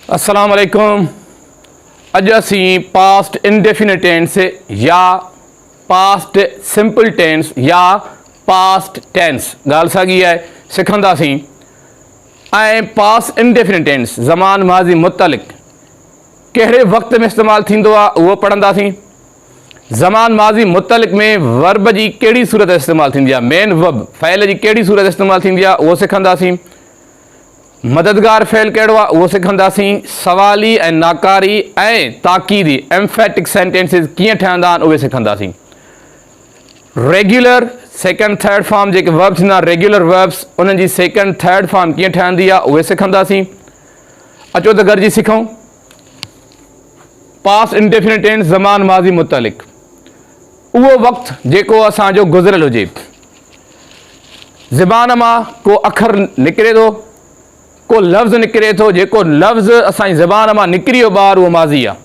अस्सलाम वालेकुम। अज असी पास्ट इंडेफिनिट टेंस या पास्ट सिंपल टेंस या पास्ट टेंस गाल सागी है सिखंदासी। पास्ट इंडेफिनिट टेंस ज़मान माज़ी मुतलिक कहिड़े वक्त में इस्तेमाल थींदो आहे उहो पढ़ंदासीं। ज़मान माज़ी मुतलिक में वर्ब जी कहिड़ी सूरत इस्तेमाल थींदी आहे, मेन वर्ब फ़इल जी कहिड़ी सूरत इस्तेमाल थींदी आहे उहो सिखंदासीं। मददगार फ़इल कहिड़ो आहे उहो सिखंदासीं। सवाली ऐं नाकारी ऐं ताकीदी एम्फेटिक सेंटेंसिस कीअं ठहंदा आहिनि उहे सिखंदासीं। रेगुलर सेकेंड थर्ड फॉर्म जेके वर्ब थींदा रेगुलर वर्ब्स उन्हनि जी सेकेंड थर्ड फॉर्म कीअं ठहंदी आहे उहे सिखंदासीं। अचो त गॾिजी सिखूं। पास्ट इंडेफिनिट टेंस ज़मान माज़ी मुतलिक उहो वक़्तु जेको असांजो गुज़िरियल हुजे। ज़बान मां को अखर निकिरे थो, को लफ़्ज़ निकिरे थो, जेको लफ़्ज़ असांजी ज़बान मां निकिरी वियो ॿार उहो माज़ी आहे।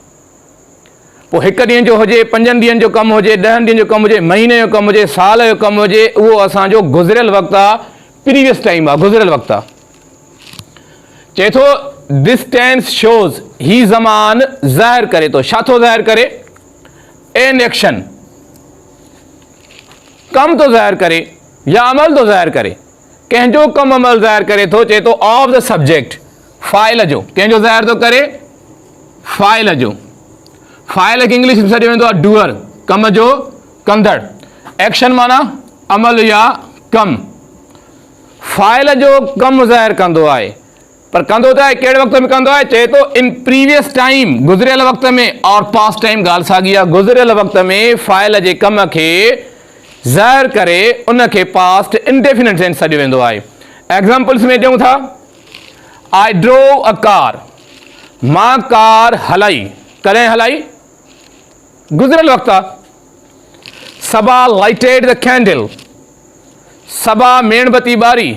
पोइ हिकु ॾींहं जो हुजे, 5 ॾींहंनि जो कमु हुजे, 10 ॾींहंनि जो कमु हुजे, महीने जो कमु हुजे, साल जो कमु हुजे, उहो असांजो गुज़िरियल वक़्तु आहे, प्रीवियस टाइम आहे, गुज़िरियल वक़्तु आहे। चए थो दिस टेंस शोज़ ही ज़मान ज़ाहिर करे थो। छा थो ज़ाहिर करे? एन एक्शन, कम तो ज़ाहिर करे या अमल तो ज़ाहिर करे। कंहिंजो कम अमल ज़ाहिर करे थो। चए थो ऑफ द सब्जेक्ट, फ़ाइल जो। कंहिंजो ज़ाहिर थो करे? फ़ाइल जो। फ़ाइल खे इंग्लिश में सॾियो वेंदो आहे डूअर, कम जो कंदड़। एक्शन माना अमल या कम। फ़ाइल जो कम ज़ाहिर कंदो आहे, पर कंदो त आहे कहिड़े वक़्त में कंदो आहे? चए थो इन प्रीवियस टाइम, गुज़िरियल वक़्त में, और पास्ट टाइम ॻाल्हि साॻी आहे। गुज़िरियल वक़्त में फ़ाइल जे कम खे ज़ाहिर करे उनखे पास्ट इंडेफिनिट टेंस सॾियो वेंदो आहे। एग्ज़ाम्पल्स में ॾियूं था, आई ड्रोव अ कार, मां कार हलाई। कॾहिं हलाई? गुज़िरियल वक़्तु आहे। Saba lighted the candle, Saba मेणबती ॿारी।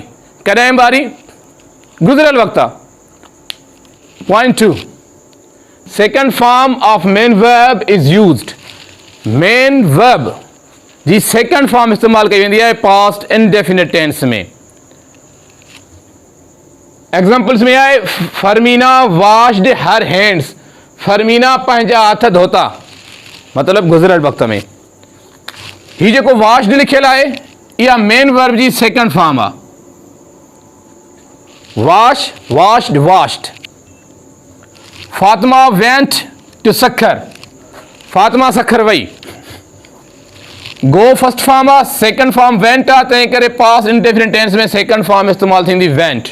कॾहिं ॿारी? गुज़िरियल वक़्तु आहे। Point 2, second form of main verb is used. Main verb जी सेकेंड फॉर्म इस्तेमाल कई वेंदी आहे पास्ट इंडेफिनिट टेंस में। एग्जाम्पल्स में आहे, फरमीना वॉश्ड हर हैंड्स। फरमीना पंहिंजा हथ धोता, मतिलबु गुज़िरियल वक़्त में। ही जेको वॉश्ड लिखियल आहे इहा मेन वर्ब जी सेकेंड फॉर्म आहे। Wash, washed, washed. Fatima went to Sukkur, Fatima Sukkur वई। गो फर्स्ट फॉर्म आहे, सेकेंड फॉर्म वेंट आहे, तंहिं करे पास्ट इंडेफिनिट टेंस में सेकेंड फॉर्म इस्तेमाल थींदी went.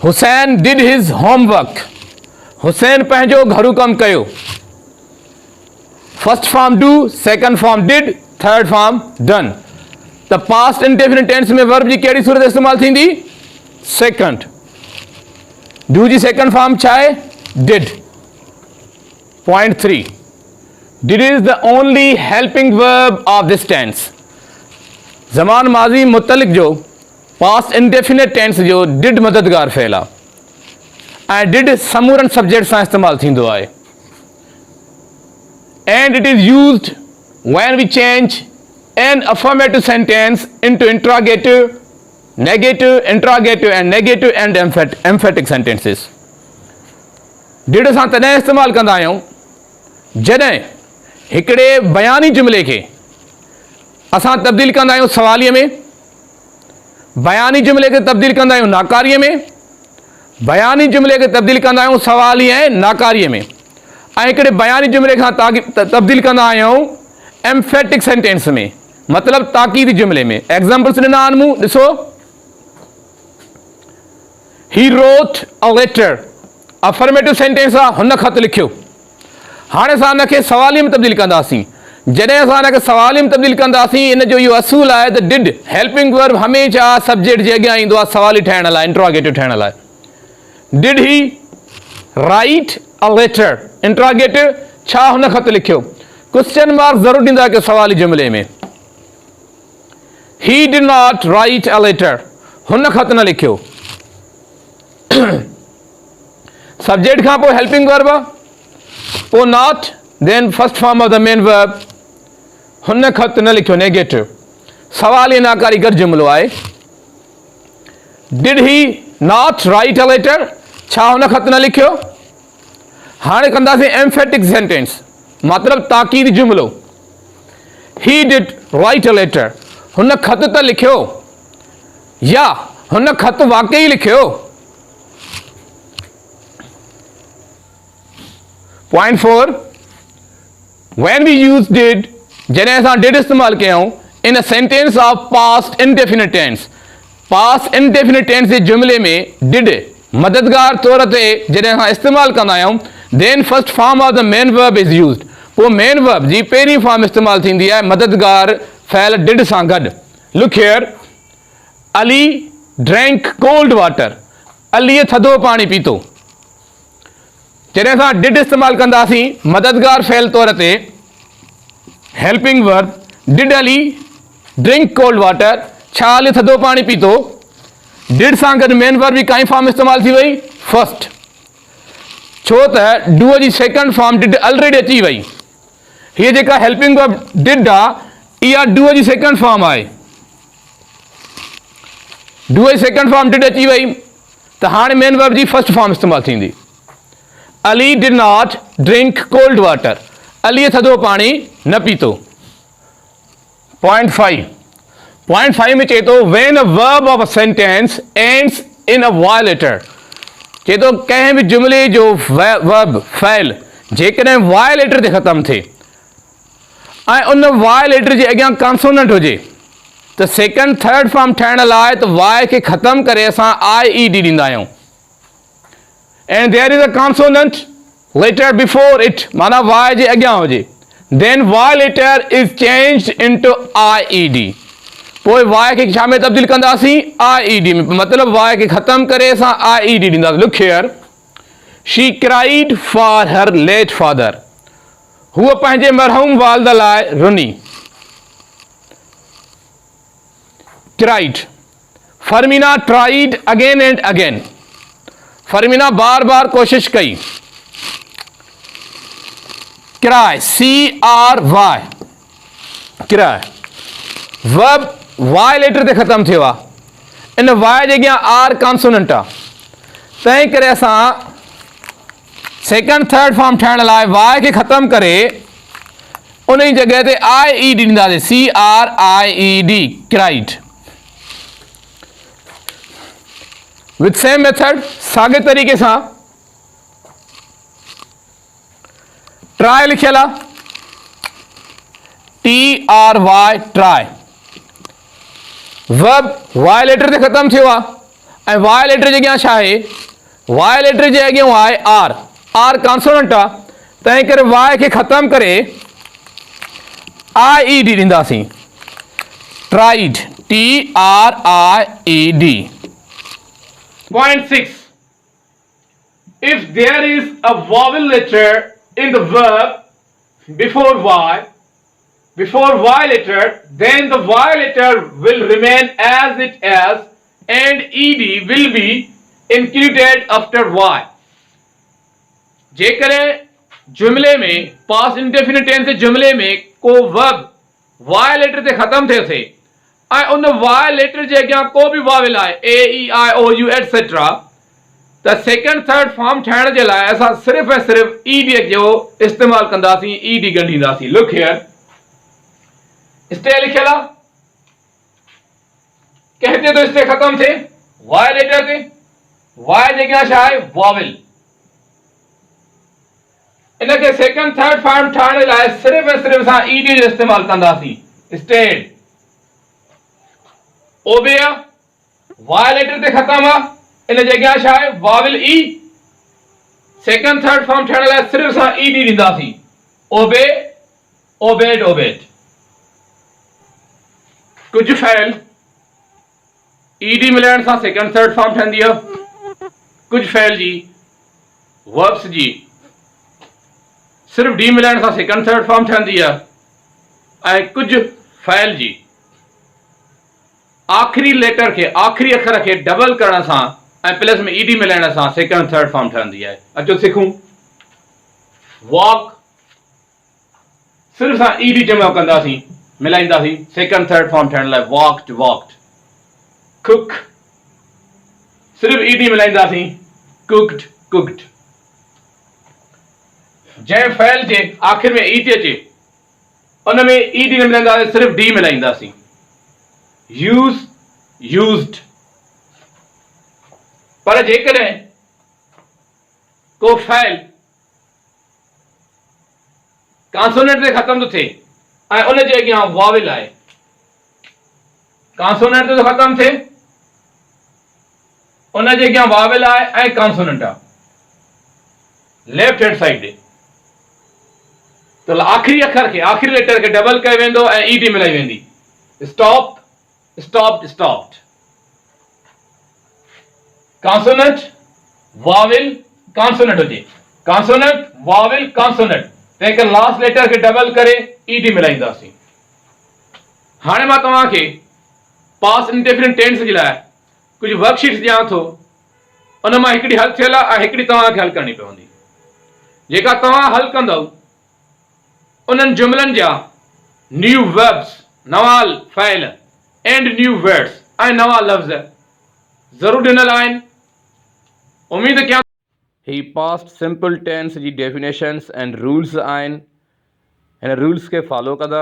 Hussain did his homework, Hussain पंहिंजो घरू कमु कयो। First form do, second form did, third form done. त पास्ट इंडेफिनिट टेंस में वर्ब जी कहिड़ी सूरत इस्तेमाल थींदी? Second. Do ji second form छा आहे? Did. Point 3, did is the only helping verb of this tense. ज़मान माज़ी मुतलिक जो पास्ट इंडेफिनिट टेंस जो डिड मददगार फ़इल आहे ऐं डिड समूरनि सब्जेक्ट सां इस्तेमाल थींदो आहे। And it is used when we change an affirmative sentence into interrogative, negative, interrogative and negative and emphatic sentences. Did असां तॾहिं इस्तेमाल कंदा आहियूं जॾहिं हिकिड़े बयानी जुमिले खे असां तब्दील कंदा आहियूं सवालीअ में, बयानी जुमिले खे तब्दील कंदा आहियूं नाकारीअ में, बयानी जुमिले खे तब्दील कंदा आहियूं सवाली ऐं नाकारीअ में, ऐं हिकिड़े बयानी जुमिले खां तब्दील कंदा आहियूं एम्फेटिक सेंटेंस में, मतिलबु ताकीदी जुमिले में। एग्जाम्पल्स ॾिना आहिनि मूं, ॾिसो। He wrote a letter, affirmative sentence आहे, हुन ख़त लिखियो। हाणे असां हिनखे सवाली में तब्दील कंदासीं। जॾहिं असां हिनखे सवाली में तब्दील कंदासीं, इन जो इहो असूल आहे त डिड हेल्पिंग वर्ब हमेशह सब्जेक्ट जे अॻियां ईंदो आहे सवाली ठहिण लाइ, इंट्रोगेटिव ठहिण लाइ। Did he write a letter, interrogative, छा हुन ख़त लिखियो? क्वेश्चन मार्क ज़रूरु ॾींदा कयो सवाली जुमिले में। He did not write a letter, हुन ख़त न लिखियो। सब्जेक्ट खां पोइ हेल्पिंग वर्ब आहे, पोइ not, then first form of the main verb, हुन ख़त न लिखियो, नेगेटिव। सवाल या नाकारी गॾु जुमिलो आहे। Did he not write a letter, छा हुन ख़त न लिखियो। हाणे कंदासीं एम्फेटिक सेंटेंस, मतलब ताकीद जुमिलो। He did write a letter, हुन ख़त त लिखियो या हुन ख़त वाकई लिखियो। Point 4, when we use did, जॾहिं असां did इस्तेमाल कयूं in a sentence of past indefinite tense, past indefinite tense जे जुमिले में did मददगार तौर ते जॾहिं असां इस्तेमाल कंदा आहियूं, then first form of the main verb is used, पोइ मेन वर्ब जी पहिरीं फॉर्म इस्तेमाल थींदी आहे मददगार फ़ैल डिड सां गॾु। Look here, Ali drank cold water, अलीअ थधो पाणी पीतो। जॾहिं असां डिड इस्तेमाल कंदासीं मददगार फ़ैल तौर ते helping verb, did Ali drink cold water, छा अली थधो पाणी पीतो। डिड सां गॾु मेन वर्ब जी काई फॉर्म इस्तेमाल थी वई, फर्स्ट, छो त डूअ जी सेकंड फॉर्म डिड ऑलरेडी अची वई। हीअ जेका हेल्पिंग वर्ब डिड आहे इहा डूअ जी सेकंड फॉर्म आहे, डूअ जी सेकंड फॉर्म डिड अची वई त हाणे मेन वर्ब जी फर्स्ट फॉर्म इस्तेमाल थींदी। Ali did not drink cold water, अलीअ थधो पाणी न पीतो। पॉइंट 5 में चए थो when a verb of a sentence ends in a y letter, चए थो कंहिं बि जुमिले जो वर्ब फ़ैल जेकॾहिं वायलेटर ते ख़तमु थिए ऐं उन वायलेटर जे अॻियां कॉन्सोनेंट हुजे त सेकंड थर्ड फॉर्म ठाहिण लाइ त वाय खे ख़तमु करे असां IED ॾींदा आहियूं। And there is a consonant letter before it, माना वाय जे अॻियां हुजे, then Y letter is changed into IED, पोइ वाय खे छा में तब्दील कंदासीं, IED में, मतलब वाय खे ख़तमु करे असां IED ॾींदासीं। Look here, she cried for her late father, हूअ पंहिंजे मरहूम वालिद लाइ रुनी। Cried, Farmina tried again and again, Farmina बार बार कोशिश कई। Cry, CRY, cry, verb y letter ते ख़तमु थियो आहे, इन वाय जे अॻियां आर कॉन्सोनेंट आहे, तंहिं करे असां सेकंड थर्ड फॉर्म ठाहिण लाइ वाय खे ख़तमु करे उन जी जॻह ते IED ॾींदासीं, CRIED, cried. With same method, साॻे तरीक़े सां ट्राई लिखियल आहे, TRY, try, verb y letter ते ख़तमु थियो आहे ऐं वाय लेटर जे अॻियां छा आहे, वाय लेटर जे अॻियां आहे आर कॉन्सोनेंट आहे, तंहिं करे वाय खे ख़तमु करे IED ॾींदासीं, tried, TRIED। Point 6, if there is a vowel letter in the verb before y letter, then the y letter will remain as it is and ED will be included after y। जेकॾहिं जुमिले में past indefinite tense जे जुमिले में को verb y letter ते ख़तमु थियो थिए ऐं उन वाय लेटर जे अॻियां को बि वावेल आहे, AEIOU एटसेट्रा, त सेकंड थर्ड फॉर्म ठाहिण जे लाइ असां सिर्फ़ ऐं सिर्फ़ ED जो इस्तेमालु कंदासीं, ED ॻंढींदासीं। लुक हियर, स्टे लिखियल आहे, कंहिं ते थो स्टे ख़तमु थिए, वाय लेटर ते, वाय जे अॻियां छा आहे, वावेल, इनखे सेकंड थर्ड फॉर्म ठाहिण लाइ सिर्फ़ ऐं सिर्फ़ असां ED जो इस्तेमालु कंदासीं। स्टेड, ओबे वाय लेटर ते ख़तमु आहे, इन जे अॻियां छा आहे, Wavell E, second third form ठाहिण लाइ सिर्फ़ असां ED ॾींदासीं, ओबे, ओबेड, ओबेड। कुझु फ़ैल ED मिलण सां सेकंड थर्ड फॉर्म ठहंदी आहे, कुझु फ़ैल जी वर्ब्स जी सिर्फ D मिलण सां सेकंड थर्ड फॉर्म ठहंदी आहे ऐं कुझु फ़ैल जी आख़िरी लेटर खे, आख़िरी अखर खे डबल करण सां ऐं प्लस में ED मिलण सां सेकंड थर्ड फॉर्म ठहंदी आहे। अचो सिखूं। वॉक, सिर्फ असां ED जमा कंदासीं, मिलाईंदासीं, सेकंड थर्ड फॉर्म ठहण लाइ वॉक्ड, वॉक्ड। कुक, सिर्फ ED मिलाईंदासीं, कुक्ड कुक्ड। जंहिं फैल जे आखिर में ई थी अचे उन में ई डी न मिलाईंदासीं, सिर्फ़ु डी मिलाईंदासीं। Use used. पर जेकॾहिं को फैल कॉन्सोनेंट ते ख़त्म थो थिए ऐं उन जे अॻियां वाविल आहे, कॉन्सोनेंट ते थो ख़त्म थिए, उन जे अॻियां वाविल आहे ऐं कॉन्सोनेंट आहे, लेफ्ट हैंड साइड ते, तो आखिरी अखर खे, आखिरी लेटर खे डबल कयो वेंदो ऐं ई डी मिलाई वेंदी। Stop stopped stopped. Consonant vowel consonant हुजे, कॉन्सोनेंट वाविल कॉन्सोनेंट, तंहिंखे लास्ट लेटर खे डबल करे ई डी मिलाईंदासीं। हाणे मां तव्हांखे पास्ट इंडेफिनिट टेंस जे लाइ कुझु वर्कशीट्स ॾियां थो, उन मां हिकिड़ी हल थियल आहे ऐं हिकिड़ी तव्हांखे हल करणी पवंदी। जेका तव्हां हल कंदव उन्हनि जुमलनि जा न्यू वर्ब्स, नवां फ़इल एंड न्यू वर्ड्स ऐं नवां लफ़्ज़ ज़रूर ॾिनल आहिनि। उम्मीद कयां ही पास्ट सिंपल टेंस जी डेफिनेशंस एंड रूल्स आहिनि, हिन रूल्स खे फॉलो कंदा।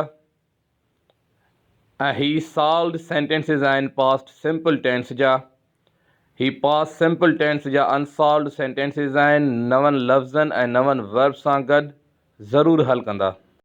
ऐं ही सॉल्व्ड सेंटेंसिस आहिनि पास्ट सिंपल टेंस जा। ही पास्ट सिंपल टेंस जा अनसॉल्व्ड सेंटेंसिस आहिनि, नवनि लफ़्ज़नि ऐं नवनि वर्ब सां गॾु ज़रूरु हल कंदा।